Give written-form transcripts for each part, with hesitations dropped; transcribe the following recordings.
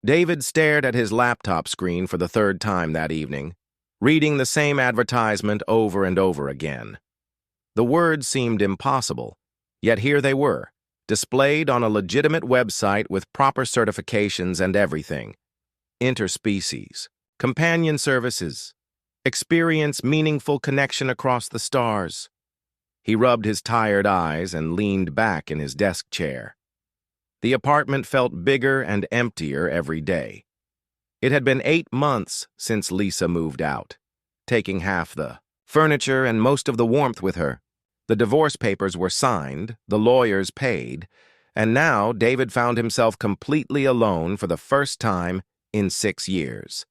David stared at his laptop screen for the third time that evening, reading the same advertisement over and over again. The words seemed impossible, yet here they were, displayed on a legitimate website with proper certifications and everything. Interspecies, companion services, experience meaningful connection across the stars. He rubbed his tired eyes and leaned back in his desk chair. The apartment felt bigger and emptier every day. It had been 8 months since Lisa moved out, taking half the furniture and most of the warmth with her. The divorce papers were signed, the lawyers paid, and now David found himself completely alone for the first time in 6 years.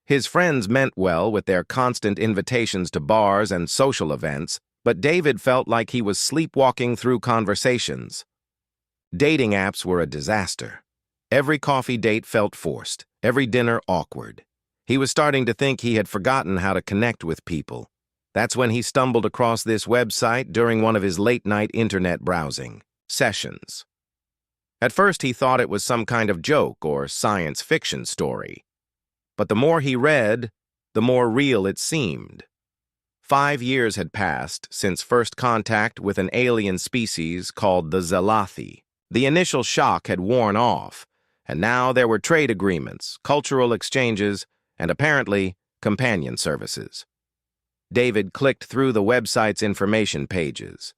His friends meant well with their constant invitations to bars and social events, but David felt like he was sleepwalking through conversations. Dating apps were a disaster. Every coffee date felt forced, every dinner awkward. He was starting to think he had forgotten how to connect with people. That's when he stumbled across this website during one of his late-night internet browsing sessions. At first, he thought it was some kind of joke or science fiction story. But the more he read, the more real it seemed. 5 years had passed since first contact with an alien species called the Scifi. The initial shock had worn off, and now there were trade agreements, cultural exchanges, and apparently companion services. David clicked through the website's information pages.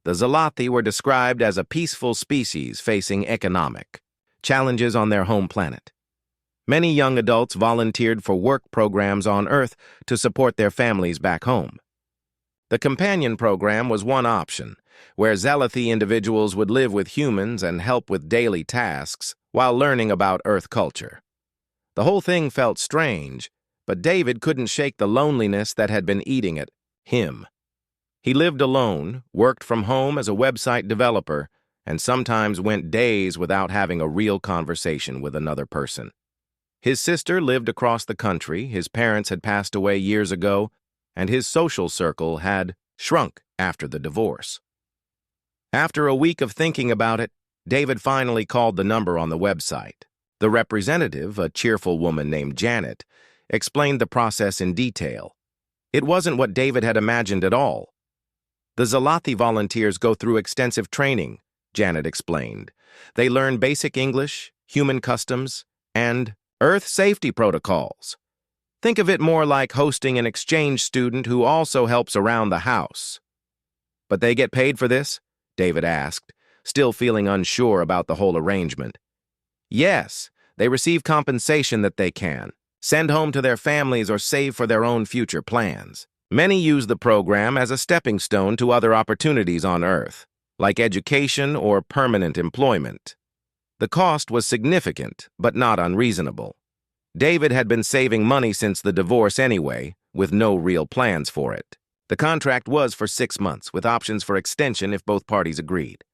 The Scifi were described as a peaceful species facing economic challenges on their home planet. Many young adults volunteered for work programs on Earth to support their families back home. The companion program was one option, where Scifi individuals would live with humans and help with daily tasks while learning about Earth culture. The whole thing felt strange, but David couldn't shake the loneliness that had been eating at him. He lived alone, worked from home as a website developer, and sometimes went days without having a real conversation with another person. His sister lived across the country, his parents had passed away years ago, and his social circle had shrunk after the divorce. After a week of thinking about it, David finally called the number on the website. The representative, a cheerful woman named Janet, explained the process in detail. It wasn't what David had imagined at all. The Scifi volunteers go through extensive training, Janet explained. They learn basic English, human customs, and Earth safety protocols. Think of it more like hosting an exchange student who also helps around the house. But they get paid for this? David asked, still feeling unsure about the whole arrangement. Yes, they receive compensation that they can send home to their families or save for their own future plans. Many use the program as a stepping stone to other opportunities on Earth, like education or permanent employment. The cost was significant, but not unreasonable. David had been saving money since the divorce anyway, with no real plans for it. The contract was for 6 months, with options for extension if both parties agreed.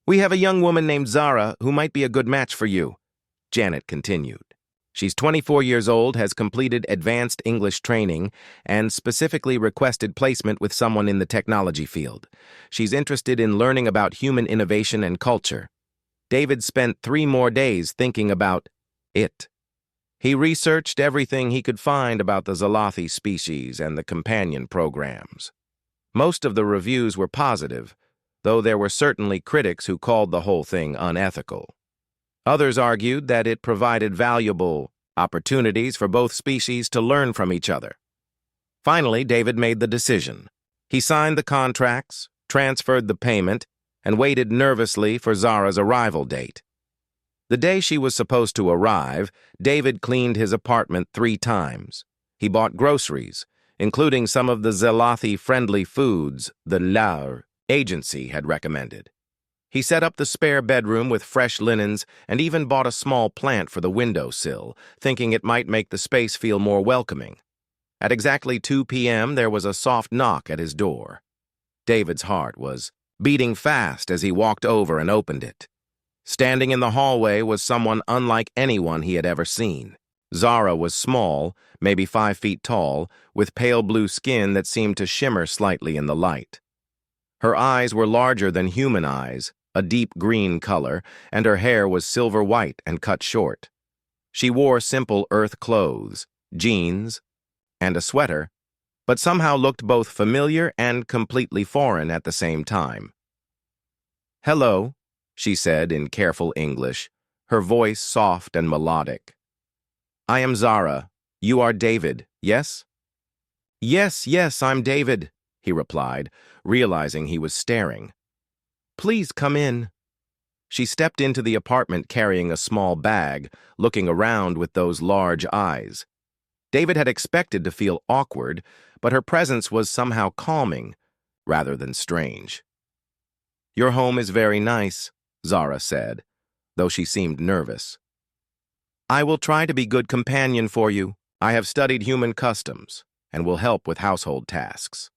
"We have a young woman named Zara who might be a good match for you," Janet continued. She's 24 years old, has completed advanced English training, and specifically requested placement with someone in the technology field. She's interested in learning about human innovation and culture. David spent 3 more days thinking about it. He researched everything he could find about the Scifi species and the companion programs. Most of the reviews were positive, though there were certainly critics who called the whole thing unethical. Others argued that it provided valuable opportunities for both species to learn from each other. Finally, David made the decision. He signed the contracts, transferred the payment, and waited nervously for Zara's arrival date. The day she was supposed to arrive, David cleaned his apartment 3 times. He bought groceries, including some of the Scifi-friendly foods the LAR agency had recommended. He set up the spare bedroom with fresh linens and even bought a small plant for the windowsill, thinking it might make the space feel more welcoming. At exactly 2 p.m., there was a soft knock at his door. David's heart was beating fast as he walked over and opened it. Standing in the hallway was someone unlike anyone he had ever seen. Zara was small, maybe 5 feet tall, with pale blue skin that seemed to shimmer slightly in the light. Her eyes were larger than human eyes, a deep green color, and her hair was silver white and cut short. She wore simple earth clothes, jeans, and a sweater, but somehow looked both familiar and completely foreign at the same time. "Hello," she said in careful English, her voice soft and melodic. "I am Zara. You are David, yes?" Yes, I'm David," he replied, realizing he was staring. "Please come in." She stepped into the apartment carrying a small bag, looking around with those large eyes. David had expected to feel awkward, but her presence was somehow calming, rather than strange. "Your home is very nice," Zara said, though she seemed nervous. "I will try to be good companion for you. I have studied human customs and will help with household tasks."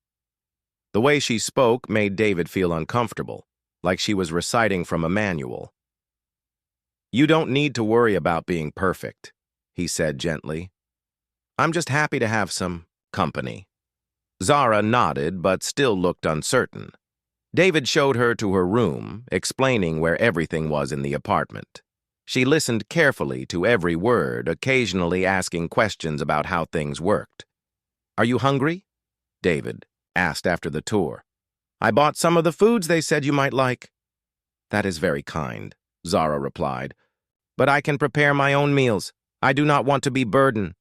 The way she spoke made David feel uncomfortable, like she was reciting from a manual. "You don't need to worry about being perfect," he said gently. "I'm just happy to have some company." Zara nodded but still looked uncertain. David showed her to her room, explaining where everything was in the apartment. She listened carefully to every word, occasionally asking questions about how things worked. "Are you hungry?" David asked after the tour. "I bought some of the foods they said you might like." "That is very kind," Zara replied. "But I can prepare my own meals. I do not want to be burden."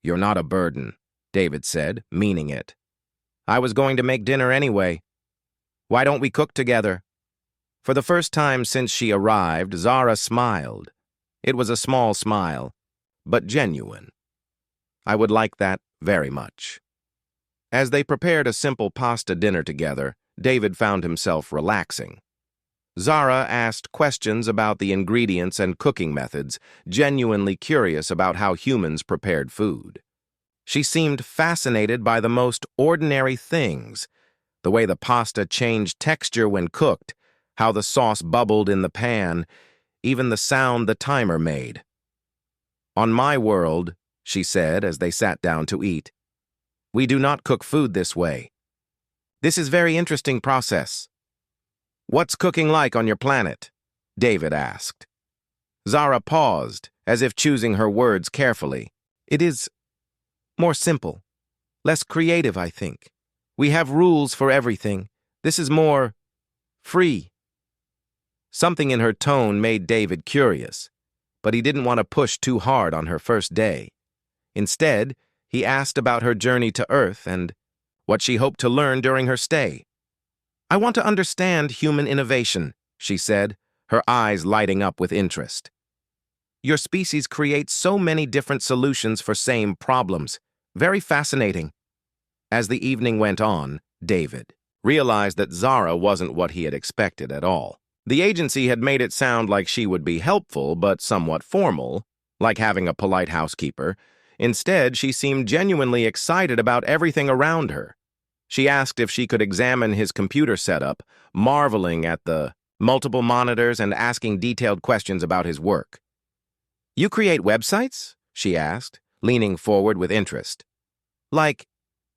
"You're not a burden," David said, meaning it. "I was going to make dinner anyway. Why don't we cook together?" For the first time since she arrived, Zara smiled. It was a small smile, but genuine. "I would like that very much." As they prepared a simple pasta dinner together, David found himself relaxing. Zara asked questions about the ingredients and cooking methods, genuinely curious about how humans prepared food. She seemed fascinated by the most ordinary things, the way the pasta changed texture when cooked, how the sauce bubbled in the pan, even the sound the timer made. "On my world," she said as they sat down to eat, "we do not cook food this way. This is a very interesting process." "What's cooking like on your planet?" David asked. Zara paused, as if choosing her words carefully. "It is more simple, less creative, I think. We have rules for everything. This is more free." Something in her tone made David curious, but he didn't want to push too hard on her first day. Instead, he asked about her journey to Earth and what she hoped to learn during her stay. "I want to understand human innovation," she said, her eyes lighting up with interest. "Your species creates so many different solutions for same problems. Very fascinating." As the evening went on, David realized that Zara wasn't what he had expected at all. The agency had made it sound like she would be helpful but somewhat formal, like having a polite housekeeper. Instead, she seemed genuinely excited about everything around her. She asked if she could examine his computer setup, marveling at the multiple monitors and asking detailed questions about his work. "You create websites?" she asked, leaning forward with interest. "Like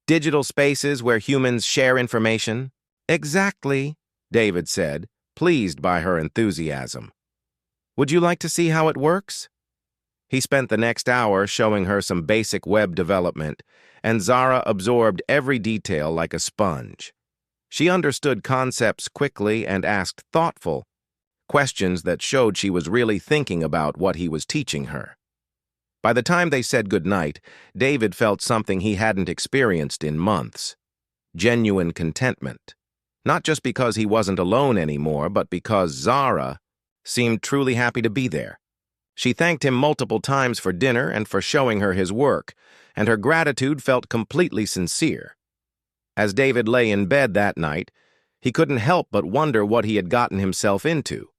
digital spaces where humans share information?" "Exactly," David said, pleased by her enthusiasm. "Would you like to see how it works?" He spent the next hour showing her some basic web development, and Zara absorbed every detail like a sponge. She understood concepts quickly and asked thoughtful questions that showed she was really thinking about what he was teaching her. By the time they said goodnight, David felt something he hadn't experienced in months: genuine contentment. Not just because he wasn't alone anymore, but because Zara seemed truly happy to be there. She thanked him multiple times for dinner and for showing her his work, and her gratitude felt completely sincere. As David lay in bed that night, he couldn't help but wonder what he had gotten himself into.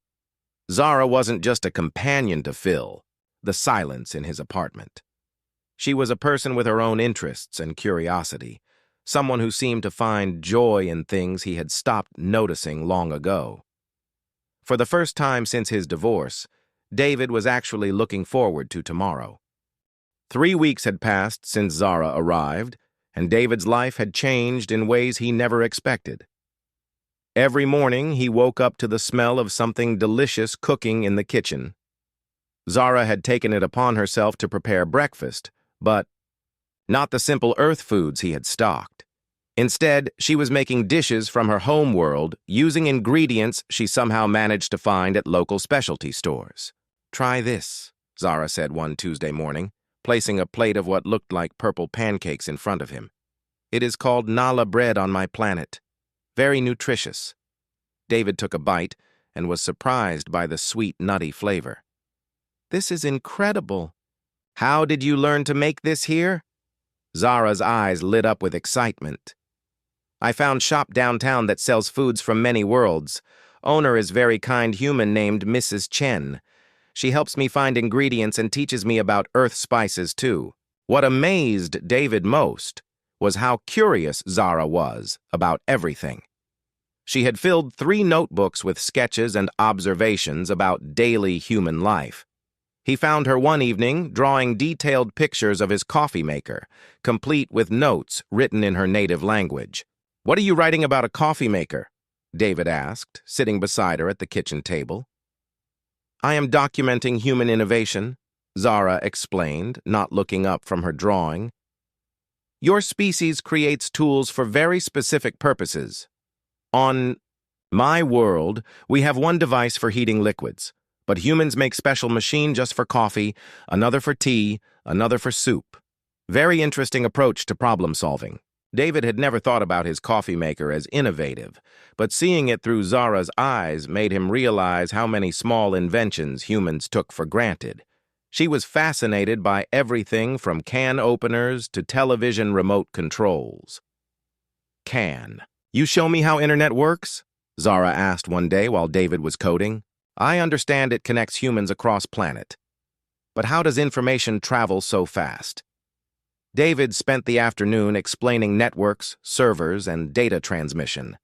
Zara wasn't just a companion to fill the silence in his apartment. She was a person with her own interests and curiosity, someone who seemed to find joy in things he had stopped noticing long ago. For the first time since his divorce, David was actually looking forward to tomorrow. 3 weeks had passed since Zara arrived, and David's life had changed in ways he never expected. Every morning, he woke up to the smell of something delicious cooking in the kitchen. Zara had taken it upon herself to prepare breakfast, but not the simple earth foods he had stocked. Instead, she was making dishes from her home world using ingredients she somehow managed to find at local specialty stores. "Try this," Zara said one Tuesday morning, placing a plate of what looked like purple pancakes in front of him. "It is called Nala bread on my planet. Very nutritious." David took a bite and was surprised by the sweet, nutty flavor. "This is incredible. How did you learn to make this here?" Zara's eyes lit up with excitement. "I found shop downtown that sells foods from many worlds. Owner is very kind human named Mrs. Chen. She helps me find ingredients and teaches me about earth spices too." What amazed David most was how curious Zara was about everything. She had filled 3 notebooks with sketches and observations about daily human life. He found her one evening drawing detailed pictures of his coffee maker, complete with notes written in her native language. "What are you writing about a coffee maker?" David asked, sitting beside her at the kitchen table. "I am documenting human innovation," Zara explained, not looking up from her drawing. "Your species creates tools for very specific purposes. On my world, we have one device for heating liquids, but humans make special machine just for coffee, another for tea, another for soup. Very interesting approach to problem solving." David had never thought about his coffee maker as innovative, but seeing it through Zara's eyes made him realize how many small inventions humans took for granted. She was fascinated by everything from can openers to television remote controls. "Can you show me how internet works?" Zara asked one day while David was coding. "I understand it connects humans across planet. But how does information travel so fast?" David spent the afternoon explaining networks, servers, and data transmission.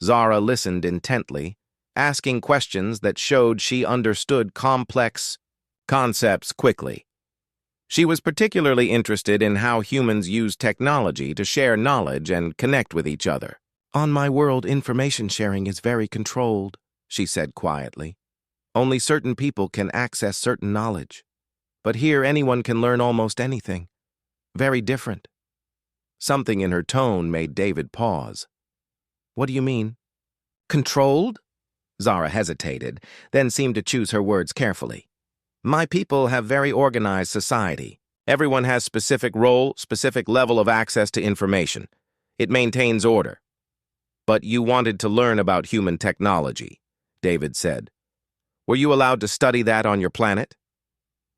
Zara listened intently, asking questions that showed she understood complex concepts quickly. She was particularly interested in how humans use technology to share knowledge and connect with each other. "On my world, information sharing is very controlled," she said quietly. "Only certain people can access certain knowledge. But here, anyone can learn almost anything. Very different." Something in her tone made David pause. "What do you mean?" "Controlled?" Zara hesitated, then seemed to choose her words carefully. "My people have very organized society. Everyone has specific role, specific level of access to information. It maintains order." "But you wanted to learn about human technology," David said. "Were you allowed to study that on your planet?"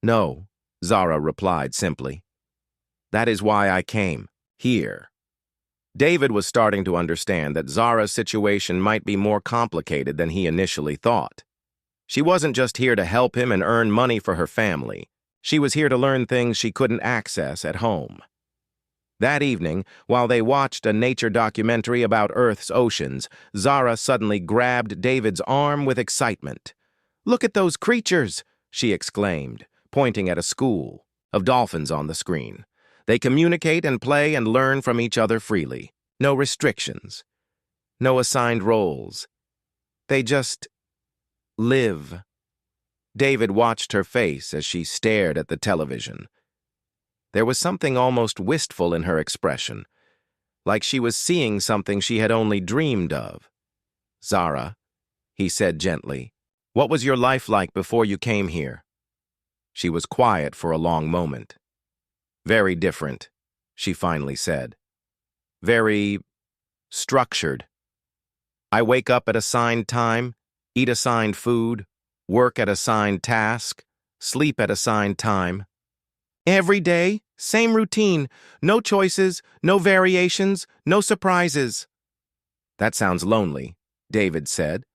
"No," Zara replied simply. "That is why I came here." David was starting to understand that Zara's situation might be more complicated than he initially thought. She wasn't just here to help him and earn money for her family. She was here to learn things she couldn't access at home. That evening, while they watched a nature documentary about Earth's oceans, Zara suddenly grabbed David's arm with excitement. "Look at those creatures!" she exclaimed, pointing at a school of dolphins on the screen. "They communicate and play and learn from each other freely. No restrictions. No assigned roles. They just live." David watched her face as she stared at the television. There was something almost wistful in her expression, like she was seeing something she had only dreamed of. "Zara," he said gently, "what was your life like before you came here?" She was quiet for a long moment. "Very different," she finally said. "Very structured. I wake up at assigned time, eat assigned food, work at assigned task, sleep at assigned time. Every day, same routine, no choices, no variations, no surprises." "That sounds lonely," David said.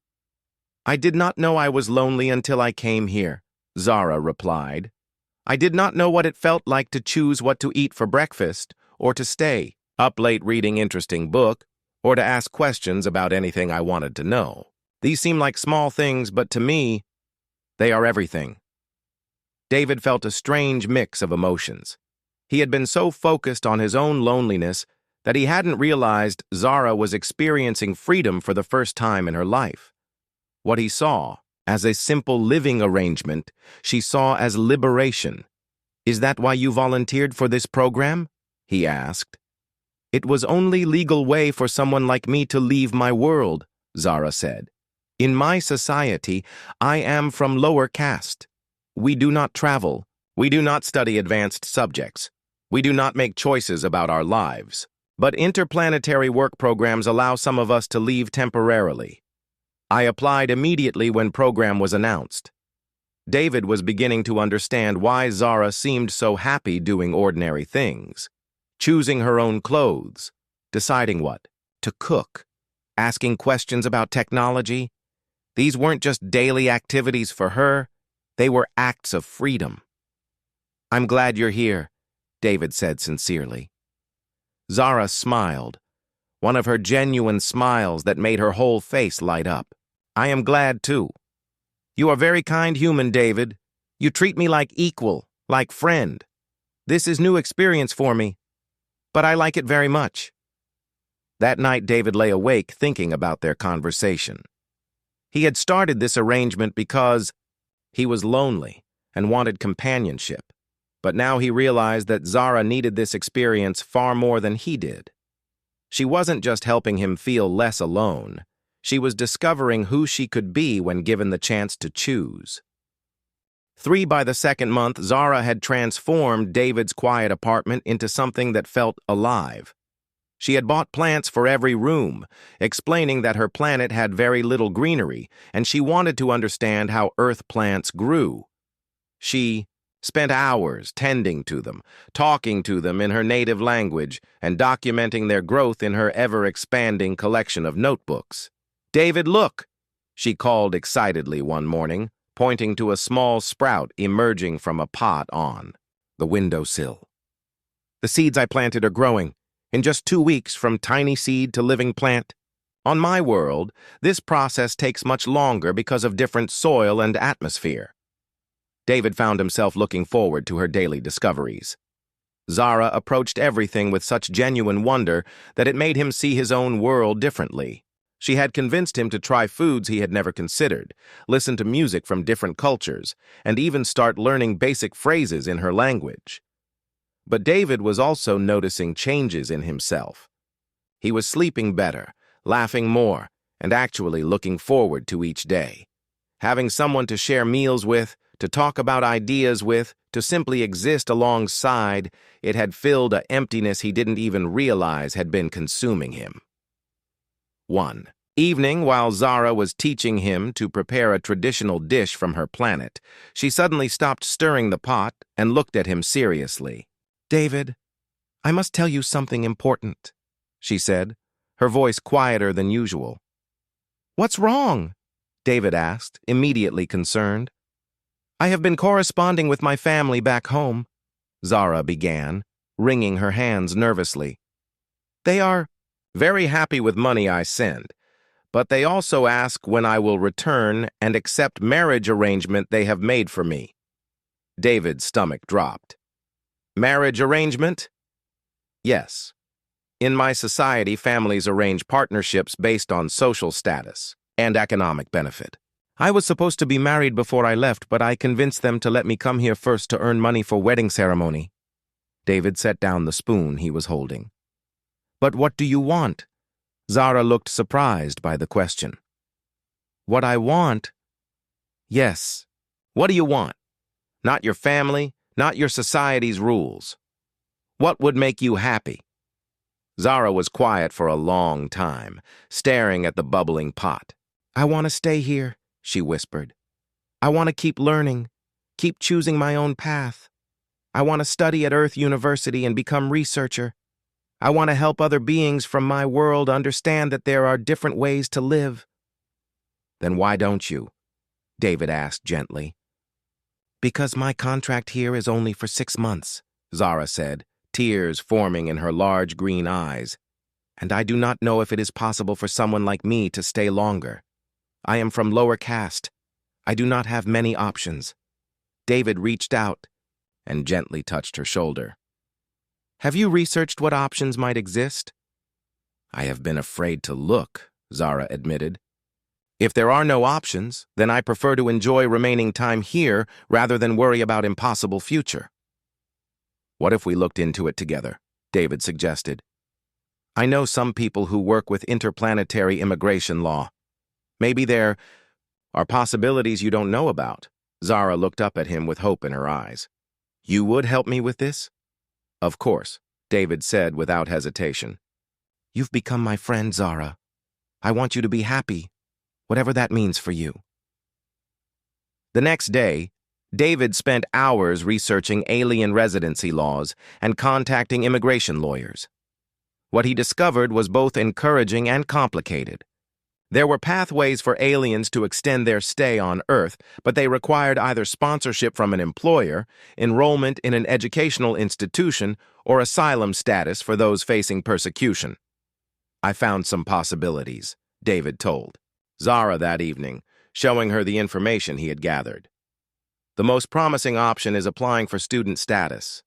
"I did not know I was lonely until I came here," Zara replied. "I did not know what it felt like to choose what to eat for breakfast, or to stay up late reading interesting book, or to ask questions about anything I wanted to know. These seem like small things, but to me, they are everything." David felt a strange mix of emotions. He had been so focused on his own loneliness that he hadn't realized Zara was experiencing freedom for the first time in her life. What he saw, as a simple living arrangement she saw as liberation. "Is that why you volunteered for this program?" he asked. "It was only legal way for someone like me to leave my world," Zara said. "In my society, I am from lower caste. We do not travel. We do not study advanced subjects. We do not make choices about our lives. But interplanetary work programs allow some of us to leave temporarily. I applied immediately when program was announced." David was beginning to understand why Zara seemed so happy doing ordinary things. Choosing her own clothes, deciding what to cook, asking questions about technology. These weren't just daily activities for her, they were acts of freedom. "I'm glad you're here," David said sincerely. Zara smiled, one of her genuine smiles that made her whole face light up. "I am glad too. You are very kind human, David. You treat me like equal, like friend. This is new experience for me, but I like it very much." That night, David lay awake thinking about their conversation. He had started this arrangement because he was lonely and wanted companionship, but now he realized that Zara needed this experience far more than he did. She wasn't just helping him feel less alone. She was discovering who she could be when given the chance to choose. By the second month, Zara had transformed David's quiet apartment into something that felt alive. She had bought plants for every room, explaining that her planet had very little greenery, and she wanted to understand how Earth plants grew. She spent hours tending to them, talking to them in her native language, and documenting their growth in her ever-expanding collection of notebooks. "David, look!" she called excitedly one morning, pointing to a small sprout emerging from a pot on the windowsill. "The seeds I planted are growing, in just 2 weeks from tiny seed to living plant. On my world, this process takes much longer because of different soil and atmosphere." David found himself looking forward to her daily discoveries. Zara approached everything with such genuine wonder that it made him see his own world differently. She had convinced him to try foods he had never considered, listen to music from different cultures, and even start learning basic phrases in her language. But David was also noticing changes in himself. He was sleeping better, laughing more, and actually looking forward to each day. Having someone to share meals with, to talk about ideas with, to simply exist alongside, it had filled an emptiness he didn't even realize had been consuming him. One evening, while Zara was teaching him to prepare a traditional dish from her planet, she suddenly stopped stirring the pot and looked at him seriously. "David, I must tell you something important," she said, her voice quieter than usual. "What's wrong?" David asked, immediately concerned. "I have been corresponding with my family back home," Zara began, wringing her hands nervously. "They are very happy with money I send, but they also ask when I will return and accept marriage arrangement they have made for me." David's stomach dropped. "Marriage arrangement?" "Yes. In my society, families arrange partnerships based on social status and economic benefit. I was supposed to be married before I left, but I convinced them to let me come here first to earn money for wedding ceremony." David set down the spoon he was holding. "But what do you want?" Zara looked surprised by the question. "What I want?" "Yes. What do you want? Not your family, not your society's rules. What would make you happy?" Zara was quiet for a long time, staring at the bubbling pot. "I want to stay here," she whispered. "I want to keep learning, keep choosing my own path. I want to study at Earth University and become researcher. I want to help other beings from my world understand that there are different ways to live." "Then why don't you?" David asked gently. "Because my contract here is only for 6 months, Zara said, tears forming in her large green eyes. "And I do not know if it is possible for someone like me to stay longer. I am from lower caste. I do not have many options." David reached out and gently touched her shoulder. "Have you researched what options might exist?" "I have been afraid to look," Zara admitted. If there are no options, then I prefer to enjoy remaining time here rather than worry about impossible future. What if we looked into it together? David suggested. I know some people who work with interplanetary immigration law. Maybe there are possibilities you don't know about. Zara looked up at him with hope in her eyes. You would help me with this? Of course, David said without hesitation. You've become my friend, Zara. I want you to be happy, whatever that means for you. The next day, David spent hours researching alien residency laws and contacting immigration lawyers. What he discovered was both encouraging and complicated. There were pathways for aliens to extend their stay on Earth, but they required either sponsorship from an employer, enrollment in an educational institution, or asylum status for those facing persecution. I found some possibilities, David told Zara that evening, showing her the information he had gathered. The most promising option is applying for student status.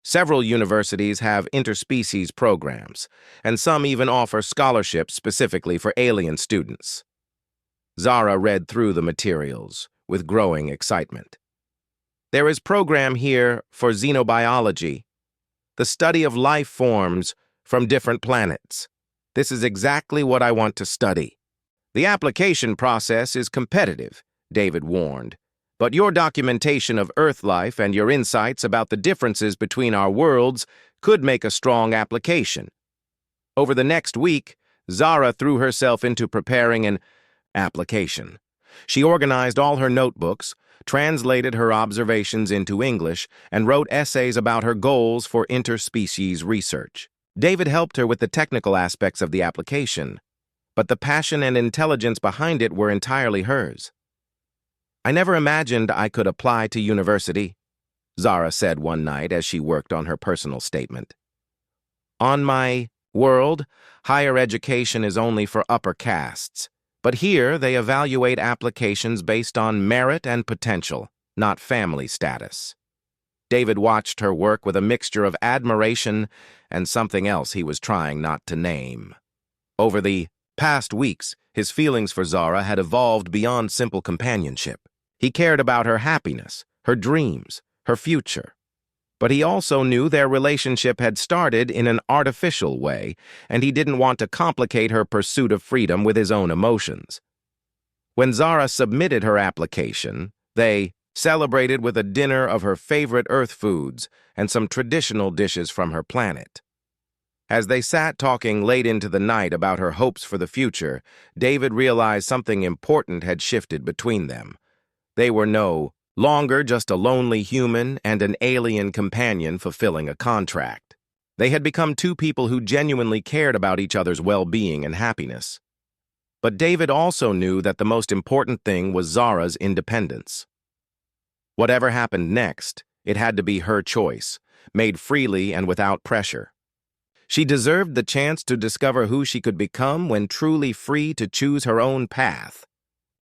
Several universities have interspecies programs, and some even offer scholarships specifically for alien students. Zara read through the materials with growing excitement. There is a program here for xenobiology, the study of life forms from different planets. This is exactly what I want to study. The application process is competitive, David warned. But your documentation of Earth life and your insights about the differences between our worlds could make a strong application. Over the next week, Zara threw herself into preparing an application. She organized all her notebooks, translated her observations into English, and wrote essays about her goals for interspecies research. David helped her with the technical aspects of the application, but the passion and intelligence behind it were entirely hers. I never imagined I could apply to university, Zara said one night as she worked on her personal statement. On my world, higher education is only for upper castes, but here they evaluate applications based on merit and potential, not family status. David watched her work with a mixture of admiration and something else he was trying not to name. Over the past weeks, his feelings for Zara had evolved beyond simple companionship. He cared about her happiness, her dreams, her future. But he also knew their relationship had started in an artificial way, and he didn't want to complicate her pursuit of freedom with his own emotions. When Zara submitted her application, they celebrated with a dinner of her favorite Earth foods and some traditional dishes from her planet. As they sat talking late into the night about her hopes for the future, David realized something important had shifted between them. They were no longer just a lonely human and an alien companion fulfilling a contract. They had become two people who genuinely cared about each other's well-being and happiness. But David also knew that the most important thing was Zara's independence. Whatever happened next, it had to be her choice, made freely and without pressure. She deserved the chance to discover who she could become when truly free to choose her own path.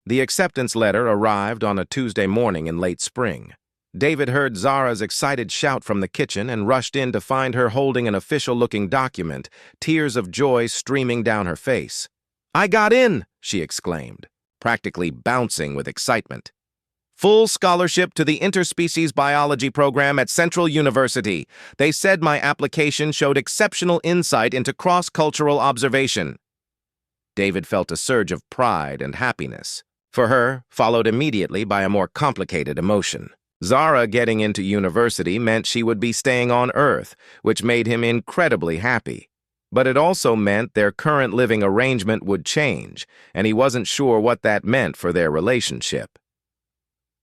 The acceptance letter arrived on a Tuesday morning in late spring. David heard Zara's excited shout from the kitchen and rushed in to find her holding an official-looking document, tears of joy streaming down her face. "I got in!" she exclaimed, practically bouncing with excitement. "Full scholarship to the interspecies biology program at Central University. They said my application showed exceptional insight into cross-cultural observation." David felt a surge of pride and happiness. For her, followed immediately by a more complicated emotion. Zara getting into university meant she would be staying on Earth, which made him incredibly happy. But it also meant their current living arrangement would change, and he wasn't sure what that meant for their relationship.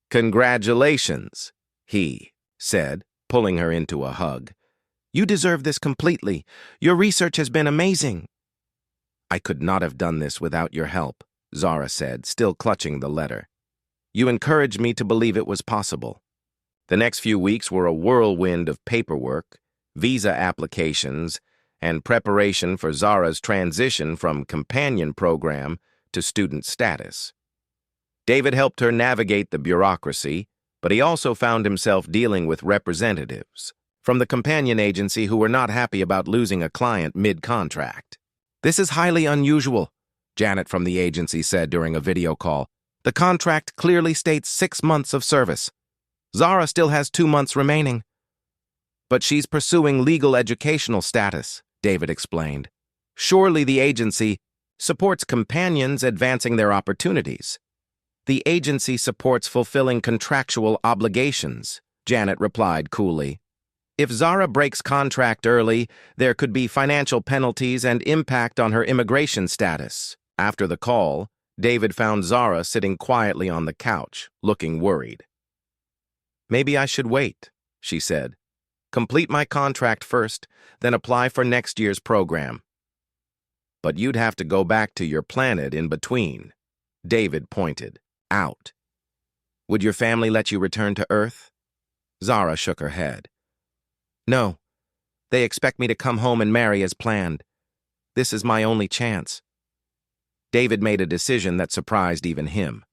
"Congratulations," he said, pulling her into a hug. "You deserve this completely. Your research has been amazing." "I could not have done this without your help," Zara said, still clutching the letter. "You encouraged me to believe it was possible." The next few weeks were a whirlwind of paperwork, visa applications, and preparation for Zara's transition from companion program to student status. David helped her navigate the bureaucracy, but he also found himself dealing with representatives from the companion agency who were not happy about losing a client mid-contract. "This is highly unusual," Janet from the agency said during a video call. The contract clearly states 6 months of service. Zara still has 2 months remaining. But she's pursuing legal educational status, David explained. Surely the agency supports companions advancing their opportunities. The agency supports fulfilling contractual obligations, Janet replied coolly. If Zara breaks contract early, there could be financial penalties and impact on her immigration status. After the call, David found Zara sitting quietly on the couch, looking worried. Maybe I should wait, she said. Complete my contract first, then apply for next year's program. But you'd have to go back to your planet in between. David pointed. Out. Would your family let you return to Earth? Zara shook her head. No. They expect me to come home and marry as planned. This is my only chance. David made a decision that surprised even him.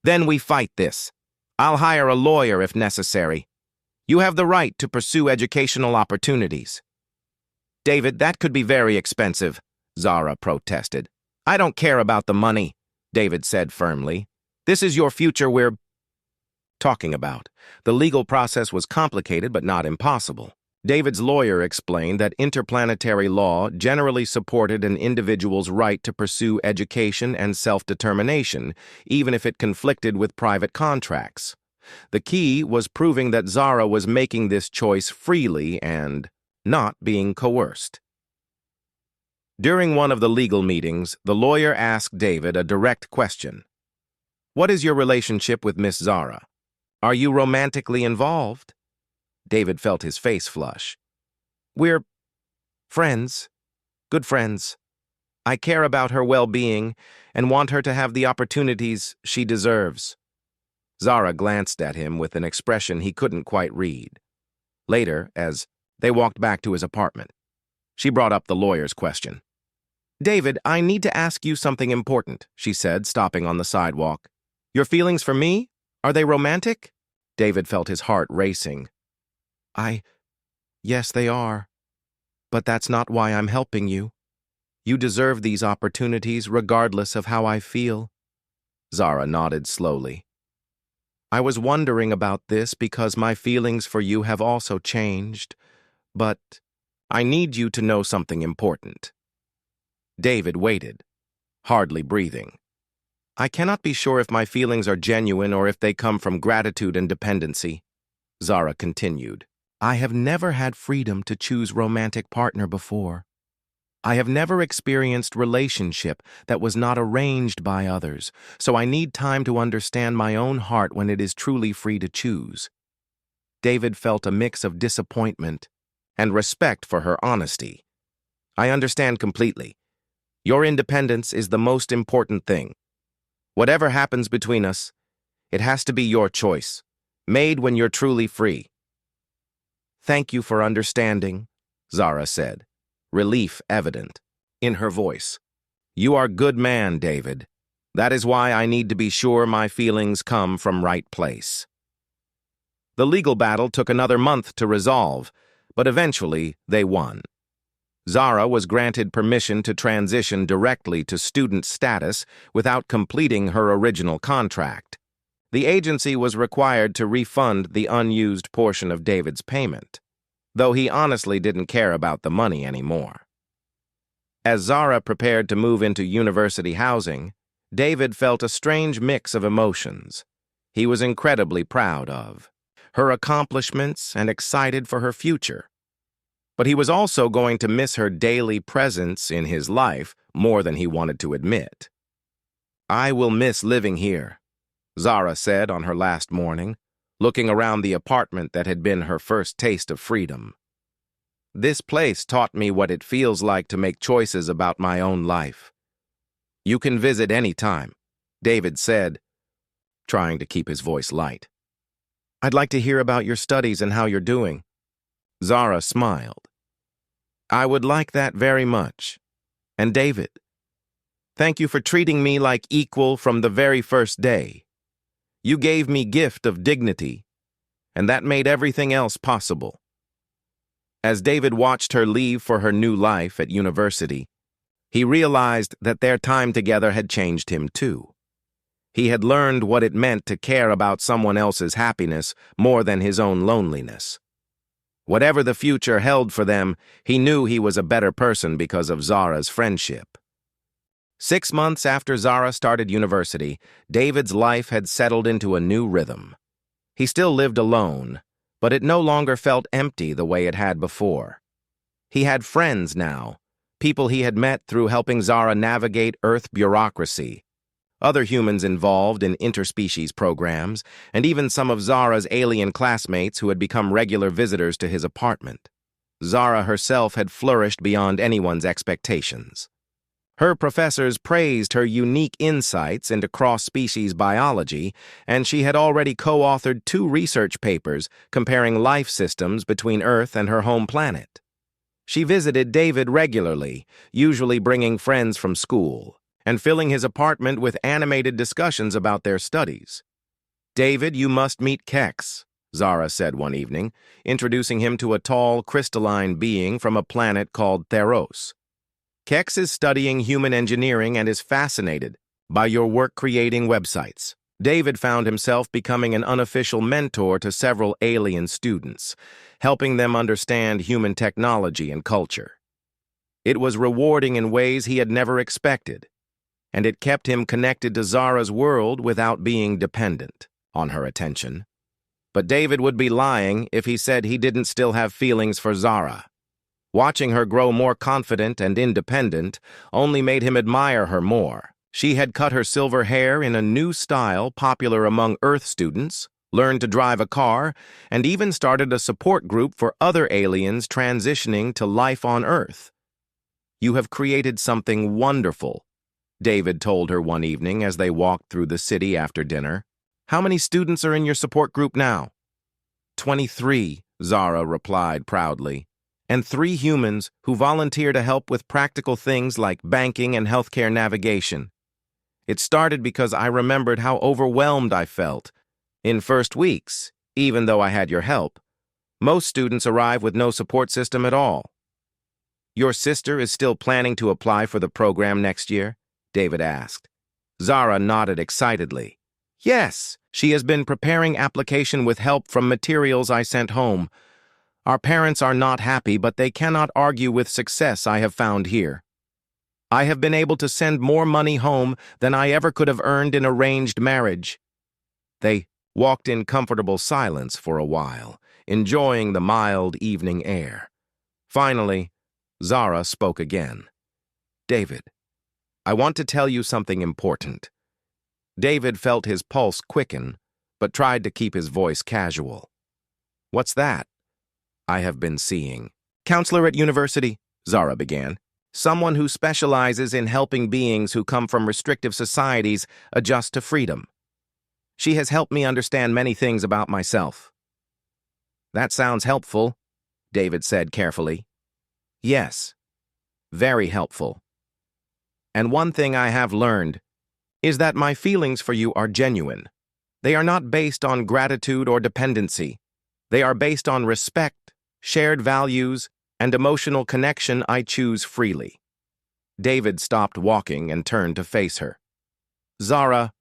Then we fight this. I'll hire a lawyer if necessary. You have the right to pursue educational opportunities. David, that could be very expensive, Zara protested. I don't care about the money, David said firmly. This is your future we're talking about. The legal process was complicated but not impossible. David's lawyer explained that interplanetary law generally supported an individual's right to pursue education and self-determination, even if it conflicted with private contracts. The key was proving that Zara was making this choice freely and not being coerced. During one of the legal meetings, the lawyer asked David a direct question. What is your relationship with Miss Zara? Are you romantically involved? David felt his face flush. We're friends, good friends. I care about her well-being and want her to have the opportunities she deserves. Zara glanced at him with an expression he couldn't quite read. Later, as they walked back to his apartment, she brought up the lawyer's question. David, I need to ask you something important, she said, stopping on the sidewalk. Your feelings for me? Are they romantic? David felt his heart racing. Yes, they are. But that's not why I'm helping you. You deserve these opportunities regardless of how I feel. Zara nodded slowly. I was wondering about this because my feelings for you have also changed, but I need you to know something important. David waited, hardly breathing. I cannot be sure if my feelings are genuine or if they come from gratitude and dependency. Zara continued. I have never had freedom to choose romantic partner before. I have never experienced relationship that was not arranged by others, so I need time to understand my own heart when it is truly free to choose. David felt a mix of disappointment and respect for her honesty. I understand completely. Your independence is the most important thing. Whatever happens between us, it has to be your choice, made when you're truly free. Thank you for understanding, Zara said, relief evident in her voice. You are a good man, David. That is why I need to be sure my feelings come from right place. The legal battle took another month to resolve, but eventually they won. Zara was granted permission to transition directly to student status without completing her original contract. The agency was required to refund the unused portion of David's payment, though he honestly didn't care about the money anymore. As Zara prepared to move into university housing, David felt a strange mix of emotions. He was incredibly proud of her accomplishments and excited for her future. But he was also going to miss her daily presence in his life more than he wanted to admit. I will miss living here, Zara said on her last morning, looking around the apartment that had been her first taste of freedom. This place taught me what it feels like to make choices about my own life. You can visit any time, David said, trying to keep his voice light. I'd like to hear about your studies and how you're doing. Zara smiled. I would like that very much. And David, thank you for treating me like equal from the very first day. You gave me gift of dignity, and that made everything else possible. As David watched her leave for her new life at university, He realized that their time together had changed him too. He had learned what it meant to care about someone else's happiness more than his own loneliness. Whatever the future held for them, he knew he was a better person because of Zara's friendship. 6 months after Zara started university, David's life had settled into a new rhythm. He still lived alone, but it no longer felt empty the way it had before. He had friends now, people he had met through helping Zara navigate Earth bureaucracy, other humans involved in interspecies programs, and even some of Zara's alien classmates who had become regular visitors to his apartment. Zara herself had flourished beyond anyone's expectations. Her professors praised her unique insights into cross-species biology, and she had already co-authored 2 research papers comparing life systems between Earth and her home planet. She visited David regularly, usually bringing friends from school, and filling his apartment with animated discussions about their studies. "David, you must meet Kex," Zara said one evening, introducing him to a tall, crystalline being from a planet called Theros. "Kex is studying human engineering and is fascinated by your work creating websites." David found himself becoming an unofficial mentor to several alien students, helping them understand human technology and culture. It was rewarding in ways he had never expected, and it kept him connected to Zara's world without being dependent on her attention. But David would be lying if he said he didn't still have feelings for Zara. Watching her grow more confident and independent only made him admire her more. She had cut her silver hair in a new style popular among Earth students, learned to drive a car, and even started a support group for other aliens transitioning to life on Earth. "You have created something wonderful," David told her one evening as they walked through the city after dinner. "How many students are in your support group now?" 23, Zara replied proudly, "and 3 humans who volunteer to help with practical things like banking and healthcare navigation. It started because I remembered how overwhelmed I felt. In first weeks, even though I had your help, most students arrive with no support system at all." "Your sister is still planning to apply for the program next year?" David asked. Zara nodded excitedly. "Yes, she has been preparing application with help from materials I sent home. Our parents are not happy, but they cannot argue with success I have found here. I have been able to send more money home than I ever could have earned in arranged marriage." They walked in comfortable silence for a while, enjoying the mild evening air. Finally, Zara spoke again. "David, I want to tell you something important." David felt his pulse quicken, but tried to keep his voice casual. "What's that?" "I have been seeing." "Counselor at university," Zara began. "Someone who specializes in helping beings who come from restrictive societies adjust to freedom. She has helped me understand many things about myself." "That sounds helpful," David said carefully. "Yes, very helpful. And one thing I have learned is that my feelings for you are genuine. They are not based on gratitude or dependency. They are based on respect, shared values, and emotional connection I choose freely." David stopped walking and turned to face her. "Zara,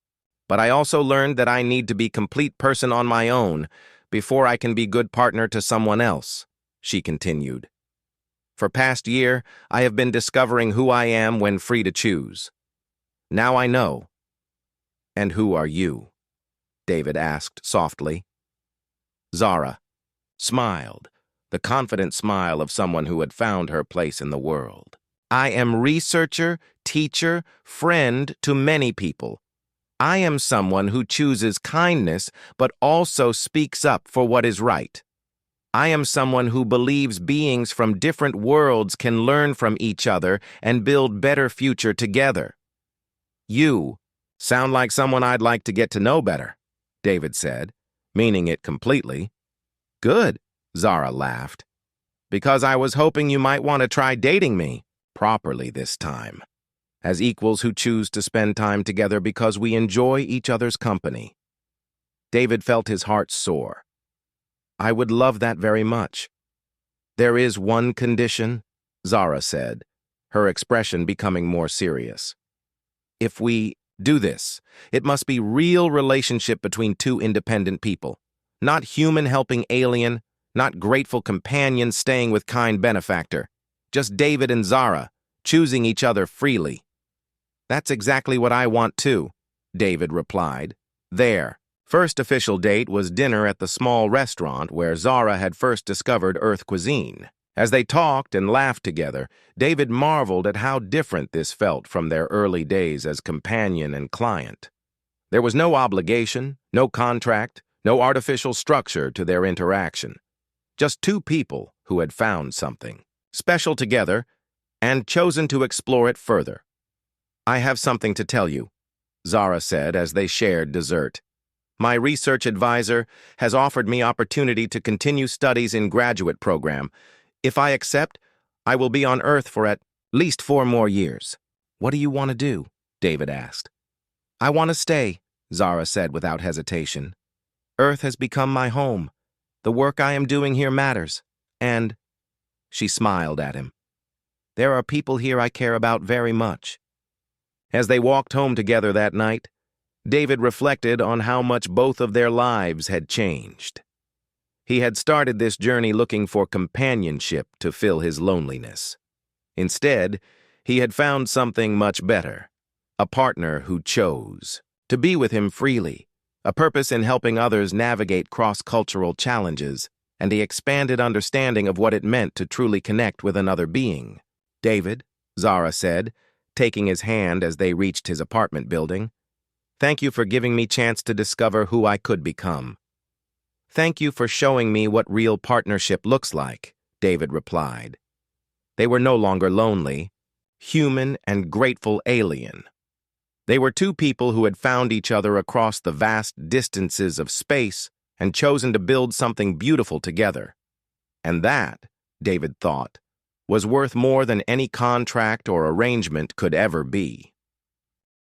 but I also learned that I need to be a complete person on my own before I can be a good partner to someone else," she continued. "For past year, I have been discovering who I am when free to choose. Now I know." "And who are you?" David asked softly. Zara smiled, the confident smile of someone who had found her place in the world. "I am researcher, teacher, friend to many people. I am someone who chooses kindness but also speaks up for what is right. I am someone who believes beings from different worlds can learn from each other and build better future together." "You sound like someone I'd like to get to know better," David said, meaning it completely. "Good," Zara laughed, "because I was hoping you might want to try dating me, properly this time, as equals who choose to spend time together because we enjoy each other's company." David felt his heart soar. "I would love that very much." "There is one condition," Zara said, her expression becoming more serious. If we do this, it must be real relationship between two independent people. Not human helping alien, not grateful companion staying with kind benefactor. Just David and Zara, choosing each other freely. That's exactly what I want too, David replied. Their first official date was dinner at the small restaurant where Zara had first discovered Earth cuisine. As they talked and laughed together, David marveled at how different this felt from their early days as companion and client. There was no obligation, no contract, no artificial structure to their interaction. Just two people who had found something special together and chosen to explore it further. I have something to tell you, Zara said as they shared dessert. My research advisor has offered me opportunity to continue studies in graduate program. If I accept, I will be on Earth for at least 4 more years. What do you want to do? David asked. I want to stay, Zara said without hesitation. Earth has become my home. The work I am doing here matters. And she smiled at him. There are people here I care about very much. As they walked home together that night, David reflected on how much both of their lives had changed. He had started this journey looking for companionship to fill his loneliness. Instead, he had found something much better, a partner who chose to be with him freely, a purpose in helping others navigate cross-cultural challenges, and the expanded understanding of what it meant to truly connect with another being. David, Zara said, taking his hand as they reached his apartment building, thank you for giving me chance to discover who I could become. Thank you for showing me what real partnership looks like, David replied. They were no longer lonely, human and grateful alien. They were two people who had found each other across the vast distances of space and chosen to build something beautiful together. And that, David thought, was worth more than any contract or arrangement could ever be.